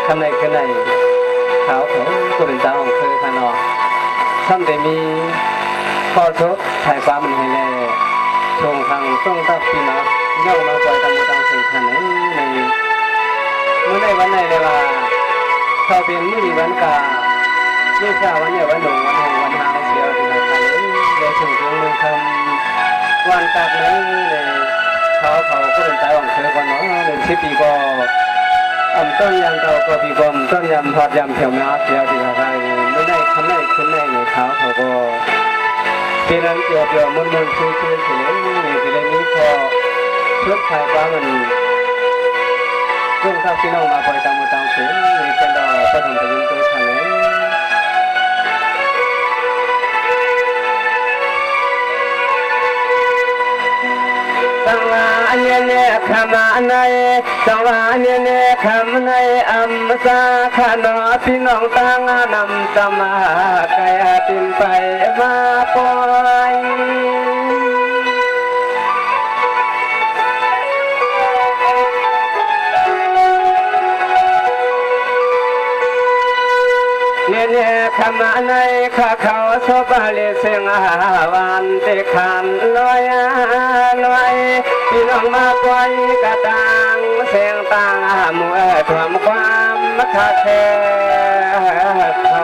คำในคือในขาวผมก็เป็นเจ้าของคือขนอทำแต่มีข้อทุกข์ถ่ายความมันให้แน่ชงทางต้องตัดปีนะย่อมาปล่อยตามมือตามสิ่งขันในเมื่อในวันไหนเลยว่าเขาเป็นมือวันกาไม่ทราบวันเนี่ยวันหนุ่มวันหงวันหาวเสียวที่ไหนกันเลยถึงตรงมือคำวันตัดนั้นเลยเขาก็เป็นเจ้าของคือคนเนาะเดือน10 ปีก็ต้นยำเตาก็ปีกลมต้นยำทอดยำเถียวม้าเถียวที่อะไรไม่ได้คำได้ขึ้นได้ในเขาก็ปีนั้นเกี่ยวมุนชื่อเสียงที่เลยนี้พอชุดไทยว่ามันรุ่งทับพี่น้องมาคอยตามมือตามเสียงมีเป็นดอกก็ทำไปยืนตัวฉันเลยสังวาเนี่ยขมาในสังวาเนี่ยขมาในอัมสาขนอพี่น้องตั้งนำตมากายตินไปมาปอยเนี่ยขมาในข้าเขาสบาลีเสียงวันเด็กขันลอยพี่น้องมาปล่อยกระตังเสียงต่างมัวถ่วมความขาดแคลนเขา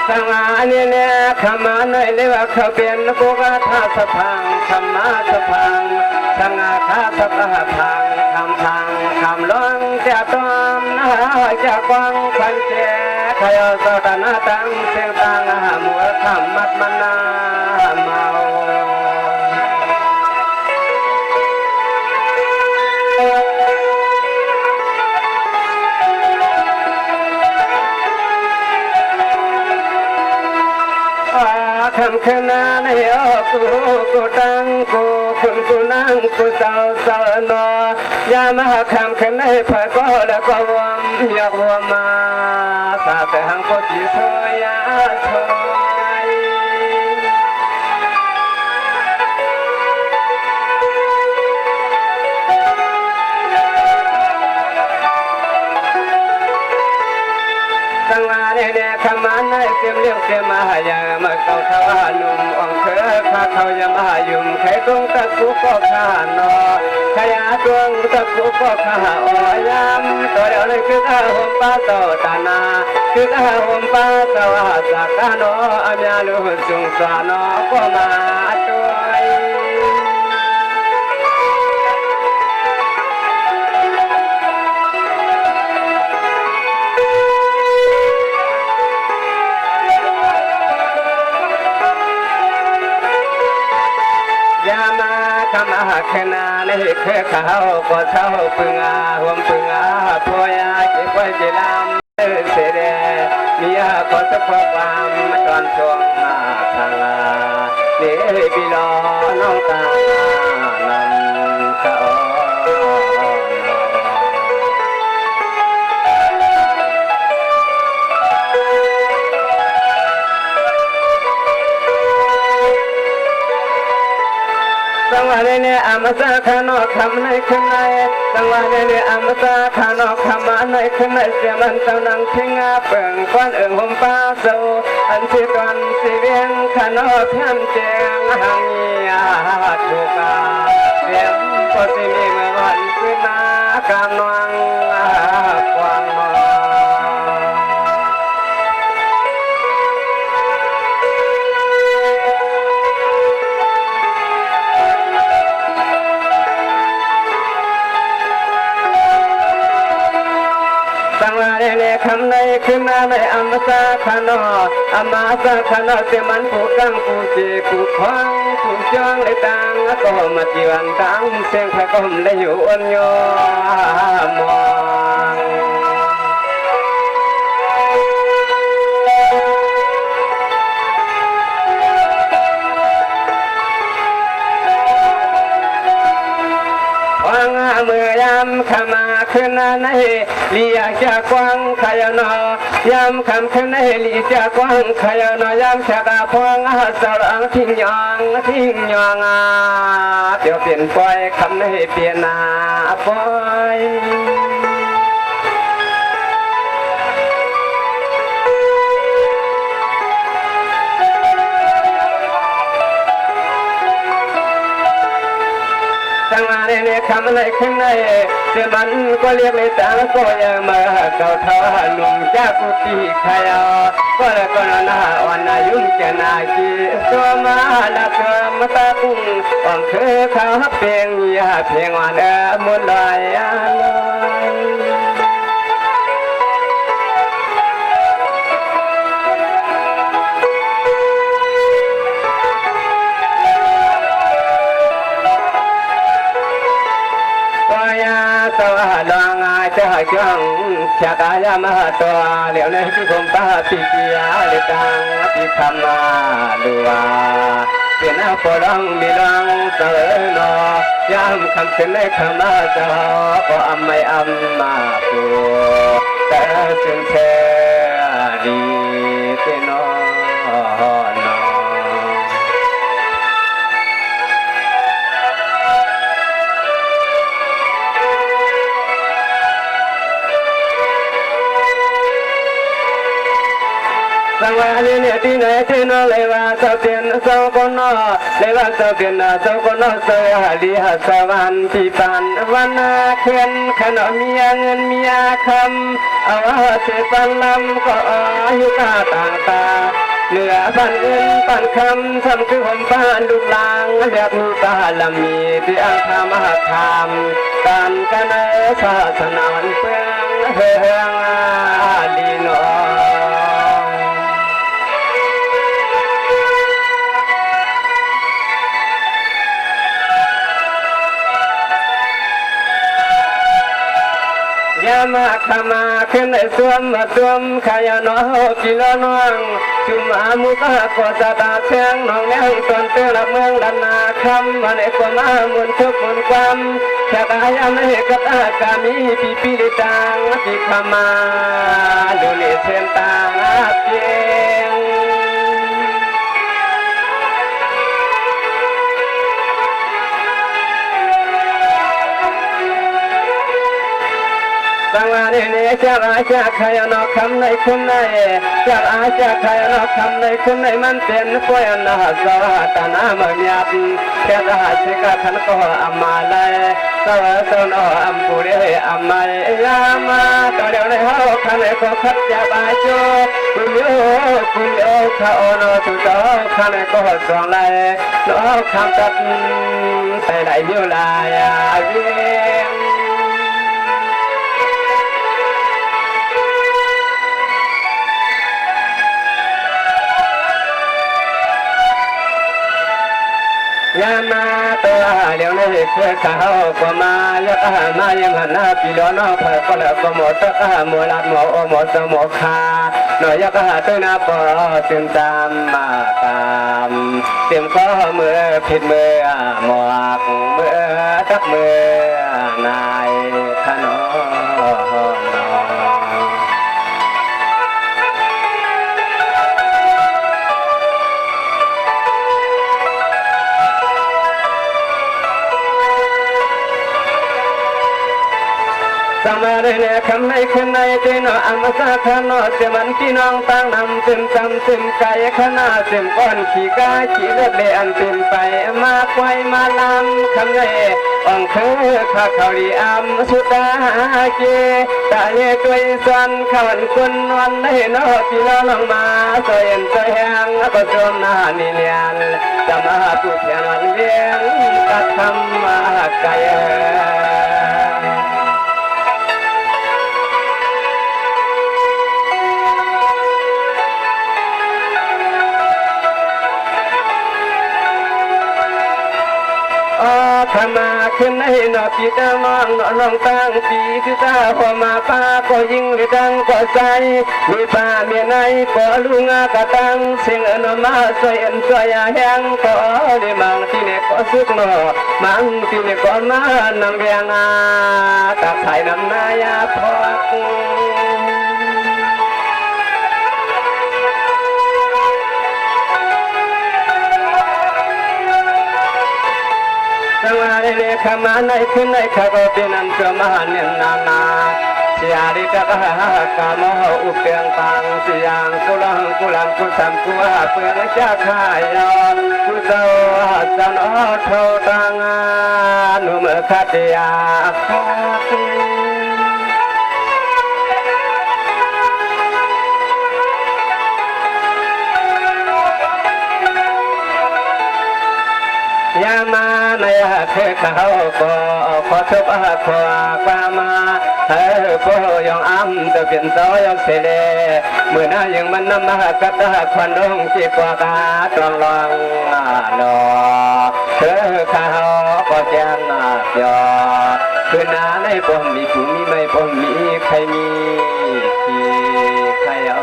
สังวาเนี่ยขมาในเรียกว่าเขาเป็นกุกท่าสะพังขมาสะพังสังอาคาสะพังคำพังคำล้องจะต้อมจะกวางขันเจขยอสตนาตังเสียงตังมัวคำมัดมันนาเมาคำขนาในกูตังกูคุณกูนั่งกูเศร้านอยามาคำขนาในผักก็แล้วก็วมอยากวมมาสาแต่หังก็จีเธอยาเธอสังวาเนี่ยขมันในเสียมเลี้ยงเสียมาหายมาเก่าทวานุ่มอ่องเธอข้าเขายามายุ่มใครตรงตะกุก็ข้านอขยาตรงตะกุก็ข้าอ่อยำตัวเดียวเลยคือข้าห่มป้าโตตานาคือข้าห่มป้าสวาสักานออาญาลุสุงสานอก็มาช่วยขมาขนาในแค่เขาก็เท่าปึงอาห่วมปึงอาพอยาเก็บไว้เจลามเสดมีอาก็จะพบความมาตอนช่วงมาทางนี่พี่น้องน้องตานำเขาสังวาเนี่ยอมสาขานอคำในขึ้นในสังวาเนี่ยอมสาขานอคำมาในขึ้นในเสียมันเจ้านังทิ้งอาเปิงก้อนเอิงห่มป้าโซอันที่ตอนสีเวียงขานอเพียงแจงหางเงียถูกาเสียงก็สิมีเมื่อวันขึ้นมาการนวงกวางนอสังวาเนี่ยคำในขึ้นมาในอมสาขานออมาสาขานอเสียมันผู้กังผู้เจผู้คว้างผู้จ้องเลยตังก็มาจีวันตังเสียงพระกรมเลยอยู่อันยอมองวางเมื่อยามขมาข ขึ้นในลียจากกว้างขยานอยามคำขึ้นในลีจากกว้างขยานอยามชะกาพวงสลังทิ้งยองเดี๋ยวเปลี่ยนปล่อยคำในเปลี่ยนนาปล่อยทั้งวันนี้คำในขึ้นในเสียมันก็เรียกในตาก็ยังมาเก่าเท่าหนุ่มจากกุฏิขยาก็เลยก็น่าวันนายุ่งจะนาจีตัวมาละเธอมาตาตุ้งหวังคือเขาเพียงยาเพียงวันมุนลอยสวัสดีงาจะจังชะกายามหาตัวเหลียวในที่คมตาปิเกียเลตังปิธรรมาลัวเสียนาปรังมีรังเสนอยามคำขึ้นในคำมาเจ้าก็อำไม่อำมาปูแต่จึงเชดีเตนอนสังวาลีเนี่ยที่ไหนที่นั่นเลยว่าเจ้าเตียนเจ้าคนนอเลยว่าเจ้าเตียนเจ้าคนนอเสียลีหัสวรรค์ที่ปันวันนาเขียนขนมมีเงินมีคำเอาเสปันลำก็อายุตาต่างตาเหนือปันเงินปันคำทำคือผมปานดุลางเรียกมีตาลามีที่อังคามหาธรรมตามกันศาสนาเพื่องเฮืองลีโนยามาขมาขึ้นในสวมมาสวมขายนอกิโลนวงจุมามุกะก็จะตาเชียงน้องแนวตอนเตือนเมืองดันนาคำมาในความมุนทุกมุนความชะกายามให้กับอากามีปีปีลิตังปีขมาดูเลเส้นตางเพียงสังวานีเนี่ยจากอาจารย์ขยานคำในคุณในจากอาจารย์ขยานคำในคุณในมันเป็นปวยนาสวัตนามเมียบแค่ราชกาทันก็อามาเลยสวัสดิ์นอัมปุเรอามาลามาตอนเดียวในเฮาขันในก็ขัดจับอาจูคุณโยข้าอนสุดาขันในก็สองเลยน้องคำตัดใส่ไหลมิวลายเวียงยามาตัวเหลียวในเพื่อข้าวก็มายกมายังหันหน้าปีล้อนอเพื่อก็แล้วก็หมดตะหมดลัดหมดหมดสมคาหน่อยยกตัวนาปอเต็มตามมาตามเต็มข้อมือผิดมือหมอกมือตักมือนายขนอสมาเรเนคำในคืนในเจนอมสาขนอเสมันพี่น้องตั้งนำเต็มจำเต็มกายขณะเต็มก้อนขี้กาขี้เลือดเลี้ยนเต็มไปมาควายมาลำคำในอ่องคือข้าเขาดีอัมสุดาเกตาเยตัวสันขวันคุณวันในนอที่เราลงมาสวยเสยแหงก็ชมนานิเลียนจะมาตุเพียงวันเวียงตัดทำมาไกลข ขมาขึ้นในนอปีตามองนอลองตั้งปีคือตาพอมาป้าก็ยิงเลยดังก็ใจมีป้าเมียในก็ลุงกะตังเสียงอนมาสวยอันสวยแห้งก็ได้มังที่เนี่ยก็สุกหนอมังที่เนี่ยก็มานำเรียงตักไถ่นำนายาพอกสังวาเรขมาในขึ้นในขก็เป็นอันเสมหานินานาเสียดิตะกามหาอุเปียงตังเสียงกุลังกุลังกุสัมกุหาเปียงจักขายอนกุเจ้าสันอโทตังนุมขติยาคติยามาในเทเขาก็ขอทุบขวากว่ามาพยองอ้ำจะเป็นโตยองเสเลเมื่อน่ายังมันนำมากัตควันดงจีกว่ากาตรองลองนอเธอเขาก็แจ้งยอคือนาในบ่มีผู้มีไม่บ่มีใครมีที่ใครเอา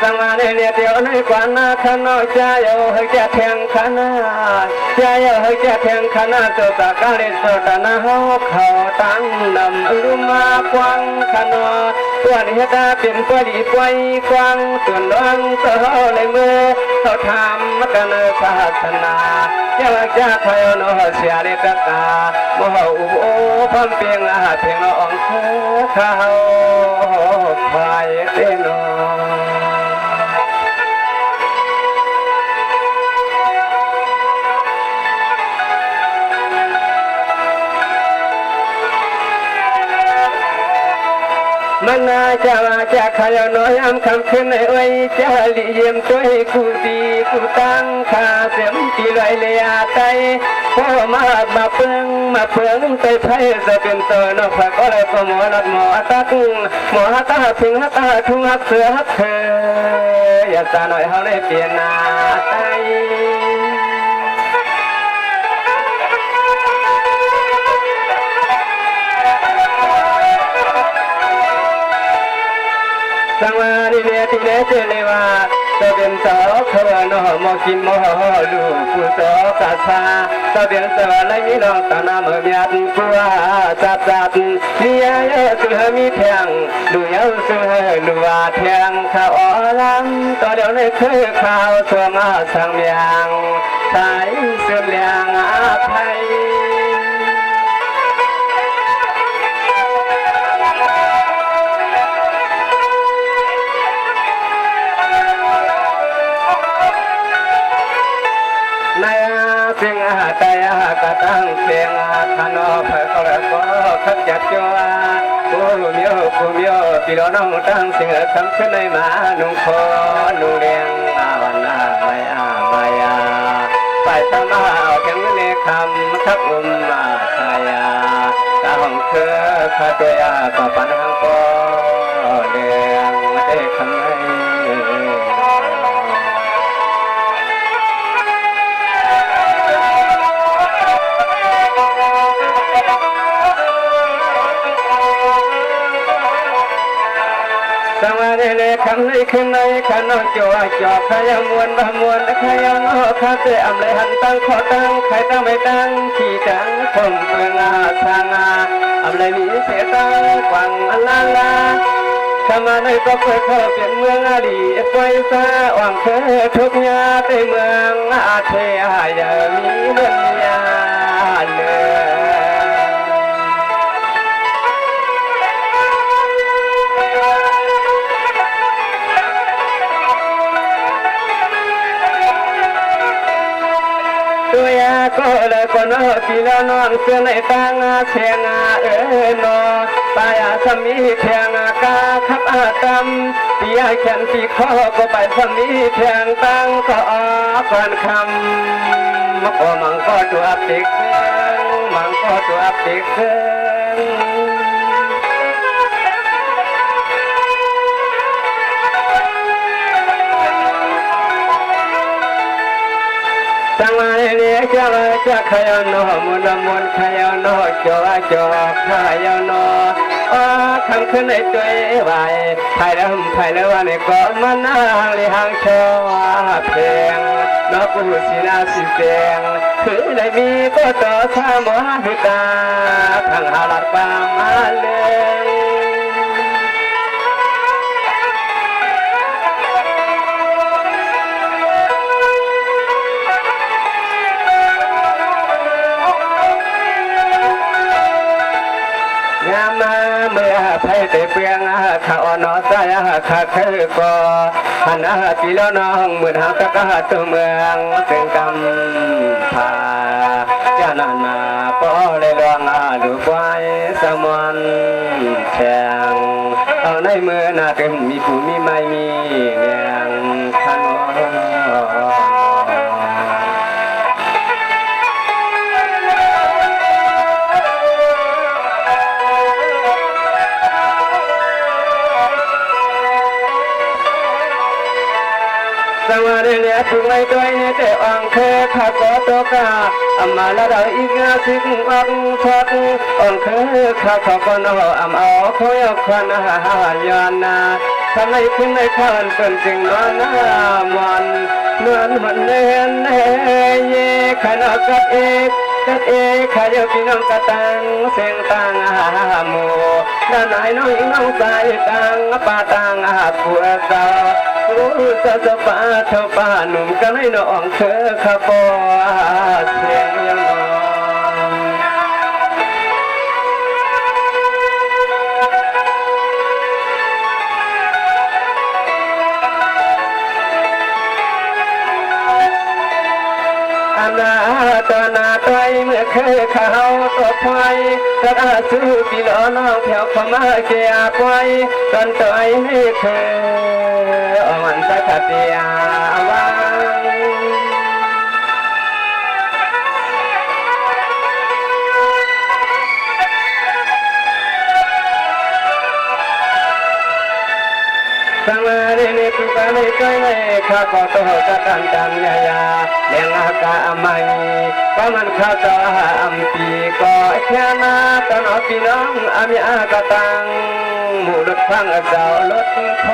สังวาเนียเดียวในกว่านาขนอยใจเอาให้แก่แทงขนาใจเอาให้แก่แทงขนาโจตากาลิโจตนาเฮาเขาตั้งนำรุมากวางขนอตัวนี้ตาเป็นตัวดีป่วยกวางส่วนดวงเจ้าเลยมือเขาทำกันศาสนาเจ้าจะคอยโนเสียเลตกามโหอุโอพัมเปียงเพียงละองเขาไปเตนอมันน่าจะมาจากขยน้อยอ้ำคำขึ้นในไว้จะลีเยี่ยมตัวให้กูดีกูตั้งขาเสียมตีลอยเลียไตพ่อมาเปิงไตไผ่จะเป็นตัวนกผักอะไรก็หมอนัดหมอตักหมอฮัตตาพิงฮัตตาทุ่งฮักเสือฮักเธออย่าตาหน่อยเขาเลยเปลี่ยนหน้าไตสังวาริเนติเลเจเลวาตะเบียนสอขวานอมอกินมอลูกุสอกาชาตะเบียนสวาไลมีน้องตานามเมียดกัวจัดมียาสุเหมีแทงดูยาสุเหลูวาแทงข้าวลังต่อเดี๋ยวในคือข้าวสวมาสังเมียงสายเสื่อมเลียงอาภัยเสียงตายกะตั้งเสียงขนอเผยก็แล้วก็ขัดจัดจัวผู้เมียวปีร้อนน้องตั้งเสียงคำขึ้นในมานุ่งคอนุ่งเลี้ยงวันหน้าไม่ไปตามมาเอาแข่งในคำทับชายตาห้องเธอข้าตัวยาก็ปันหังก็เลี้ยงได้คำให้สังวาเรเลคำในขึ้นในขนมจ่อขยมวนบะมวนขยมข้าเตอำเลยหันตั้งขอตั้งใครตั้งไม่ตั้งขี่จังคงเปลืองทางอำเลยมีเสียตั้งกวังลาลาขมาในก็เพื่อเขาเป็นเมืองอาลีไฟฟ้าหวังเธอทุกยาในเมืองอาเทหายมีเมืองยาเลือตัวยาก็เลยคนปีละนอนเสื้อในตังเชียงนอปายาสมีเทียงกาขับอาตำปียาแขนปีคอก็ไปสมีเทียงตังก็ก่อนคำก็มังก็ตัวติก มังก็ตัวเด็กเกินจังหวะนี้จะขยันโนมุนมุนขยันโนจ่อขยันโนคำขึ้นในตัวไว้ไผ่เริ่มวันนี้ก็มันนั่งลิหังชอเพลงนกหูสีนาสีแดงคือได้มีก็ต่อชาหมอหิตาทางหาลัดปามาเลยมาเมื่อไผ่ได้เปลียงข้าอ่อนใจข้าคือก่อหันปีแล้วน้องเหมือนหาตะกะตัวเมืองเสียงกำพาเจ้านานาปอเลยลองดูไว้สมวันแฉงเอาในมือหน้าเต็มมีผู้มีไม่มีเนียงขนมสวัสดีเนี่ยทุกไอ้ตัวเนี่ยแต่อังเคข้าก็ตกอามาละเราอีกสิบอังชักอังเคข้าขอบนเอาเขาอยากควันหายานาทำไมขึ้นในขันเป็นจริงน้อนมันเหมือนมันเล่นเย่ขนาดกัดเอกข้าเยอะพี่น้องกระตังเสียงตังหมูด้านไหนน้องใส่ตังป่าตังผัวเจ้าจะป่าเท่าป่าหนุ่มกันให้น้องเธอข้าปอเสียงยังน้องตอนนาตัวเมื่อเคยเข้าตัวไฟตัดสู้ปีล้อน้องแถวขมาเกียไปตอนตัวให้เคยมันสักเดียวังสังเวยนี่ตุกันนี่ใจในข้าก็ตัวจะกันจันยายาเลี้ยงอากาไม่ก็มันข้าจะอัมปีก็แค่นาตอนเอาพี่น้องอามีอากาตังหมู่รถฟังเจ้ารถไฟ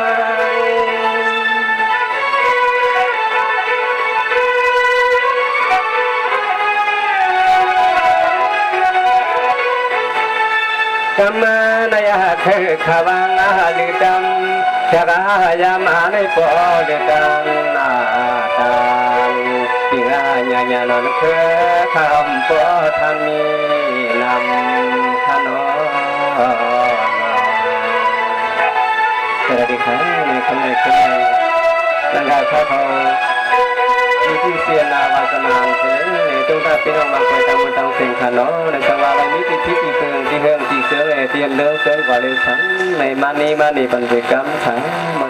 กำมาในคือขวังลิดำจะกายามาในปอลิดำนาตังปิงญาญานนคือคำปอทามีนำขนมสวัสดีครับในคนในคนนังกาชอบเขามีที่เสียนาวาสนามเสนอตรงท่าพี่น้องบางคนต่างคนต่างเสียงขนมในจังหวะเรามีที่ที่เฮืองที่เสือเลยเตียนเลือกเสือกว่าเลยทั้งในมานีปัญจกรรมทั้งม